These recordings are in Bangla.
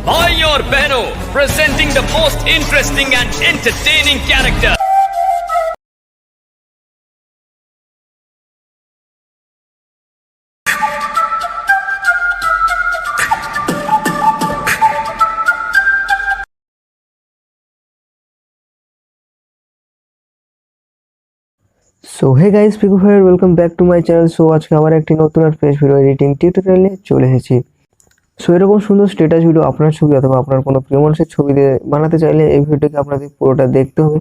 Bhai और बहनों, presenting the most interesting and entertaining character. So hey guys, Piku ভাই welcome back to my channel. So আজকে আবার একটি নতুন আর ফ্রেশ ভিডিও এডিটিং টিউটোরিয়ালে চলে এসেছি। সো এরকম সুন্দর স্ট্যাটাস ভিডিও আপনার ছবি অথবা আপনার কোনো প্রিয় মানুষের ছবি দিয়ে বানাতে চাইলে এই ভিডিওটিকে আপনাদের পুরোটা দেখতে হবে।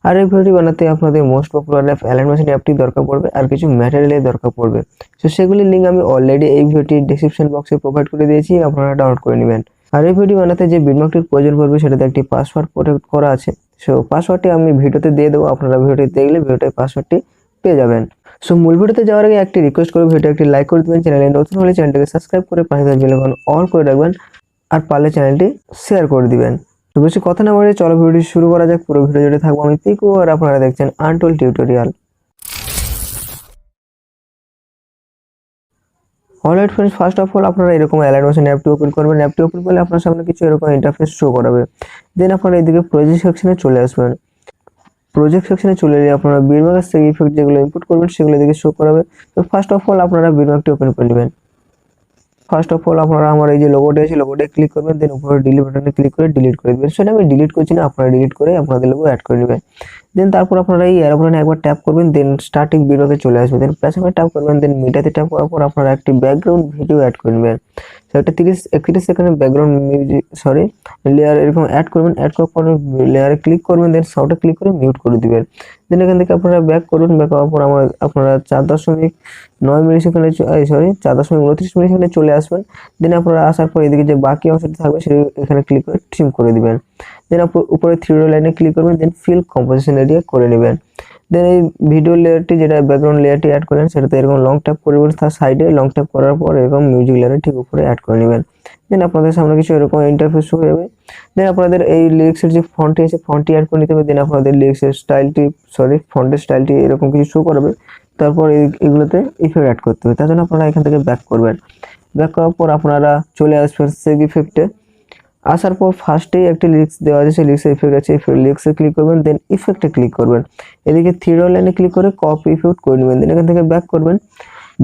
আর এই ভিডিওটি বানাতে আপনাদের most popular app allied machine অ্যাপটি দরকার পড়বে আর কিছু ম্যাটেরিয়ালের দরকার পড়বে। সো সেগুলির লিঙ্ক আমি অলরেডি এই ভিডিওটির ডেসক্রিপশন বক্সে প্রোভাইড করে দিয়েছি, আপনারা ডাউনলোড করে নেবেন। আর এই ভিডিও বানাতে যে বিটমার্কটির প্রয়োজন পড়বে সেটাতে একটি পাসওয়ার্ড প্রোটেক্ট করা আছে। সো পাসওয়ার্ডটি আমি ভিডিওতে দিয়ে দেবো, আপনারা ভিডিওটি দেখলে ভিডিওতে পাসওয়ার্ডটি পেয়ে যাবেন। সো মূল ভিডিওতে যাওয়ার আগে একটি রিকোয়েস্ট করব, ভিডিও একটি লাইক করে দিবেন, চ্যানেলে নতুন হলে চ্যানেলটিকে সাবস্ক্রাইব করে পাশে থাকা বেল আইকন অল করে রাখবেন আর পারলে চ্যানেলটি শেয়ার করে দিবেন। তো বেশি কথা না বলে চলো ভিডিওটি শুরু করা যাক। পুরো ভিডিও জুড়ে থাকবো আমি পিকু আর আপনারা দেখছেন untold tutorial. Alright friends, first of all আপনারা এরকম অ্যালাইট মেশিন অ্যাপটি ওপেন করবেন। অ্যাপটি ওপেন করলে আপনার সামনে কিছু এরকম ইন্টারফেস শো করাবে। দেন আপনারা এদিকে প্রজেক্ট সেকশনে চলে আসবেন। প্রজেক্ট সেকশনে চলে এলে আপনারা বিটমার্ক থেকে ইফেক্ট যেগুলো ইনপুট করবেন সেগুলো দিকে শো করাবে। তো ফার্স্ট অফ অল আপনারা বিটমার্কটি ওপেন করে নেবেন। ফার্স্ট অফ অল আপনারা আমার এই যে লোগোটা আছে লোগোটা ক্লিক করবেন, দেন উপরে ডিলিট বাটনে ক্লিক করে ডিলিট করে দিবেন। সেটা আমি ডিলিট করছি না, আপনারা ডিলিট করে আপনাদের লোগো অ্যাড করে নেবেন। দেন তারপর আপনারা এই অ্যারো বাটনে একবার ট্যাপ করবেন, দেন স্টার্টিং বিটমার্কে চলে আসবে। দেন প্লাস আইকনে ট্যাপ করবেন, দেন মিডিয়াতে ট্যাপ করার পর আপনারা একটি ব্যাকগ্রাউন্ড ভিডিও অ্যাড করে নেবেন। সেটা 31 সেকেন্ডের ব্যাকগ্রাউন্ড মিউজিক লেয়ার এরকম অ্যাড করবেন। অ্যাড করার পর লেয়ারে ক্লিক করবেন, দেন সাউন্ডে ক্লিক করে মিউট করে দিবেন। দেন এখান থেকে আপনারা ব্যাক করুন। ব্যাক করার পর আপনারা 4.9 মিলি সেকেন্ডে 4.29 মিলি সেকেন্ডে চলে আসবেন। দেন আপনারা আসার পর এদিকে যে বাকি অংশটি থাকবে সেটা এখানে ক্লিক করে ট্রিম করে দিবেন। দেন উপরে 3 লাইনে ক্লিক করবেন, দেন ফিল কম্পোজিশন এরিয়া করে নেবেন। দেন এই ভিডিও লেয়ারটি যেটা ব্যাকগ্রাউন্ড লেয়ারটি অ্যাড করেন সেটাতে এরকম লং ট্যাপ করবেন, তার সাইডে লং ট্যাপ করার পর এরকম মিউজিক লেয়ারের ঠিক উপরে অ্যাড করে নেবেন। দেন আপনাদের সামনে কিছু এরকম ইন্টারফেস শো হয়ে যাবে। দেন আপনাদের এই লিরিক্সের যে ফন্টটি আছে ফন্টটি অ্যাড করে নিতে হবে। দেন আপনাদের লিরিক্সের স্টাইলটি ফন্টের স্টাইলটি এরকম কিছু শো করবে। তারপর এগুলোতে ইফেক্ট অ্যাড করতে হবে, তার জন্য আপনারা এখান থেকে ব্যাক করবেন। ব্যাক করার পর আপনারা চলে আসবেন সেভ ইফেক্টে। আসার পর ফার্স্টেই একটা লিরিক্স দেওয়া আছে, সেই লিরিক্সের ইফেক্ট আছে, লিরিক্সে ক্লিক করবেন, দেন ইফেক্টে ক্লিক করবেন। এদিকে 3 লাইনে ক্লিক করে কপি ইফেক্ট করে নেবেন। দেন এখান থেকে ব্যাক করবেন।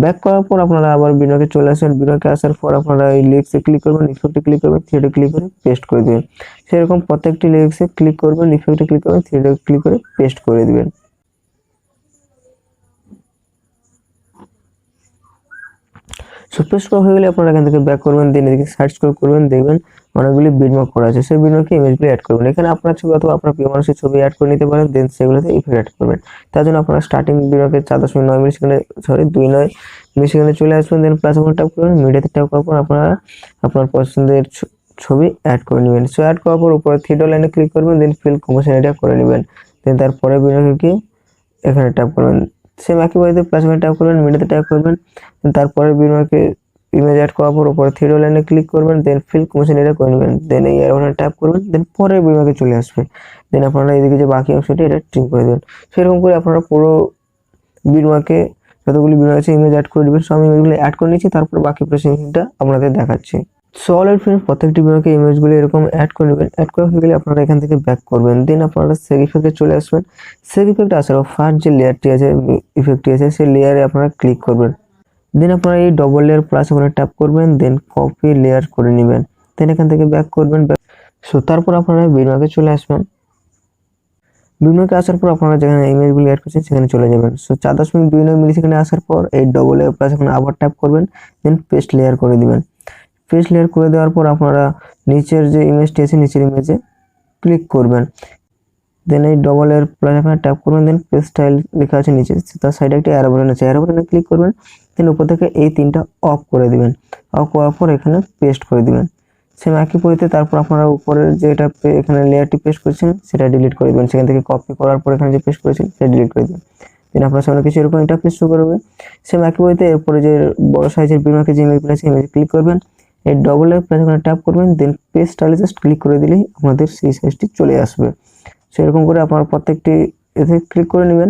ব্যাক করার পর আপনারা আবার বিটমার্কে চলে আসবেন। বিটমার্কে আসার পর আপনারা এই লিরিক্সে ক্লিক করবেন, ইফেক্টে ক্লিক করবেন, থ্রিডে ক্লিক করে পেস্ট করে দেবেন। সেরকম প্রত্যেকটি লিরিক্সে ক্লিক করবেন, ইফেক্টে ক্লিক করবেন, থ্রিডে ক্লিক করে পেস্ট করে দিবেন। সো পেস্ট করা হয়ে গেলে আপনারা এখান থেকে ব্যাক করবেন। দেন এদিকে সার্চ করবেন, দেখবেন অনেকগুলি বিটমার্ক করা আছে, সেই বিটমার্কে ইমেজগুলি অ্যাড করবেন। এখানে আপনার ছবি অথবা আপনার প্রিয় মানুষের ছবি অ্যাড করে নিতে পারেন। দেন সেগুলোতে ইফেক্ট অ্যাড করবেন। তার জন্য আপনারা স্টার্টিং বিটমার্কে 4.9 মিলি সেকেন্ডে 2.9 মিলি সেকেন্ডে চলে আসবেন। দেন প্লাস আইকনে ট্যাপ করবেন, মিডিয়াতে ট্যাপ করার পর আপনারা আপনার পছন্দের ছবি অ্যাড করে নেবেন। সো অ্যাড করার পর উপরে 3 লাইনে ক্লিক করবেন, দেন ফিল কম্পোজিশন এরিয়া করে নেবেন। দেন তারপরে বিটমার্কে এখানে ট্যাপ করবেন, সেম একইভাবে প্লাস আইকনে ট্যাপ করবেন, মিডিয়াতে ট্যাপ করবেন। তারপরে বিটমার্কে ইমেজ অ্যাড করার পর উপরে 3 লাইনে ক্লিক করবেন, দেন ফিল কম্পোজিশন এরিয়া করে নেবেন। দেন এই অ্যারো বাটনে ট্যাপ করবেন, দেন পরের বিটমার্কে চলে আসবে। দেন আপনারা এদিকে যে বাকি অংশটি এটা ট্রিম করে দেবেন। সেরকম করে আপনারা পুরো বিটমার্কে যতগুলি বিটমার্ক আছে ইমেজ অ্যাড করে দেবেন। সব ইমেজগুলো অ্যাড করে নিচ্ছি, তারপর বাকি প্রসেসিংটা আপনাদের দেখাচ্ছি। সো অলরাইট ফ্রেন্ডস, প্রত্যেকটি বিটমার্কে ইমেজগুলো এরকম অ্যাড করে নেবেন। অ্যাড করা হয়ে গেলে আপনারা এখান থেকে ব্যাক করবেন। দেন আপনারা সেভ ইফেক্টে চলে আসবেন। সেভ ইফেক্টে আসার পর ফার্স্ট যে লেয়ারটি আছে ইফেক্টটি আছে সেই লেয়ারে আপনারা ক্লিক করবেন। দেন আপনারা এই ডবল লেয়ার প্লাস ওখানে ট্যাপ করবেন, দেন কপি লেয়ার করে নেবেন। দেন এখান থেকে ব্যাক করবেন। সো তারপর আপনারা বিটমার্কে চলে আসবেন। বিটমার্কে আসার পর আপনারা যেখানে ইমেজগুলি অ্যাড করছেন সেখানে চলে যাবেন। সো 4.29 মিলি সেকেন্ডে আসার পর এই ডবল লেয়ার প্লাস এখানে আবার ট্যাপ করবেন, দেন পেস্ট লেয়ার করে দিবেন। পেস্ট লেয়ার করে দেওয়ার পর আপনারা নিচের যে ইমেজটি আছে নিচের ইমেজে ক্লিক করবেন। দেন এই ডবল এর প্লাস এখানে ট্যাপ করবেন, দেন পেস্ট স্টাইল লেখা আছে নিচে, তার সাইডে একটা অ্যারো বাটন আছে, অ্যারো বাটনে ক্লিক করবেন। দেন উপর থেকে এই তিনটা অফ করে দিবেন। অফ করার পর এখানে পেস্ট করে দিবেন। সেম একই পদ্ধতিতে তারপর আপনারা উপরের যেটা এখানে লেয়ারটি পেস্ট করেছেন সেটা ডিলিট করে দিবেন। সেখান থেকে কপি করার পর এখানে যে পেস্ট করেছেন সেটা ডিলিট করে দিবেন। দেন আপনার সামনে কিছু এরকম ইন্টারফেস শো করবে। সেম একই পদ্ধতিতে এরপরে যে বড় সাইজের বিটমার্কে যে ইমেজগুলো আছে ইমেজে ক্লিক করবেন, এই ডবল এর প্লাস এখানে ট্যাপ করবেন, দেন পেস্ট স্টাইলে জাস্ট ক্লিক করে দিলেই আপনাদের সেই সাইজটি চলে আসবে। সেরকম করে আপনারা প্রত্যেকটি এতে ক্লিক করে নেবেন।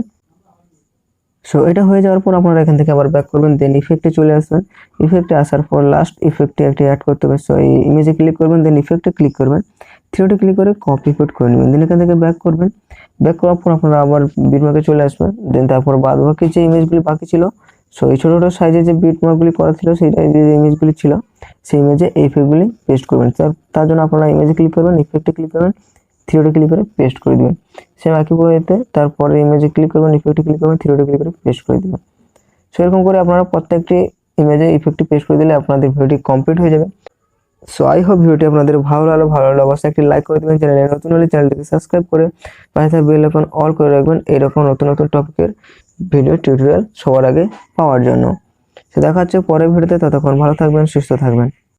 সো এটা হয়ে যাওয়ার পর আপনারা এখান থেকে আবার ব্যাক করবেন, দেন ইফেক্টে চলে আসবেন। ইফেক্টে আসার পর লাস্ট ইফেক্টে একটি অ্যাড করতে হবে। সো এই ইমেজে ক্লিক করবেন, দেন ইফেক্টে ক্লিক করবেন, থ্রিডে ক্লিক করে কপি পেস্ট করে নেবেন। দেন এখান থেকে ব্যাক করবেন, ব্যাক করার পর আপনারা আবার বিটমার্কে চলে আসবেন। দেন তারপর বাদ বাকি যে ইমেজগুলি বাকি ছিল, সো এই ছোট ছোট সাইজে যে বিটমার্কগুলি করা ছিল, সেইটা যে ইমেজগুলি ছিল, সেই ইমেজে এই ইফেক্টগুলি পেস্ট করবেন। তার জন্য আপনারা ইমেজে ক্লিক করবেন, ইফেক্টে ক্লিক করবেন, থ্রিডে ক্লিক করে পেস্ট করে দিবেন। সেম একই পদ্ধতিতে তারপরে ইমেজে ক্লিক করবেন, ইফেক্টে ক্লিক করবেন, থ্রিডে ক্লিক করে পেস্ট করে দিবেন। সো এরকম করে আপনারা প্রত্যেকটি ইমেজে ইফেক্টটি পেস্ট করে দিলে আপনাদের ভিডিওটি কমপ্লিট হয়ে যাবে। সো আই হোপ ভিডিওটি আপনাদের ভালো লাগলে অবশ্যই একটি লাইক করে দেবেন। চ্যানেলে নতুন হলে চ্যানেলটিকে সাবস্ক্রাইব করে পাশে থাকা বেল আইকন অল করে রাখবেন এরকম নতুন নতুন টপিকের ভিডিও টিউটোরিয়াল সবার আগে পাওয়ার জন্য। সো দেখা হচ্ছে পরের ভিডিওতে, ততক্ষণ ভালো থাকবেন, সুস্থ থাকবেন।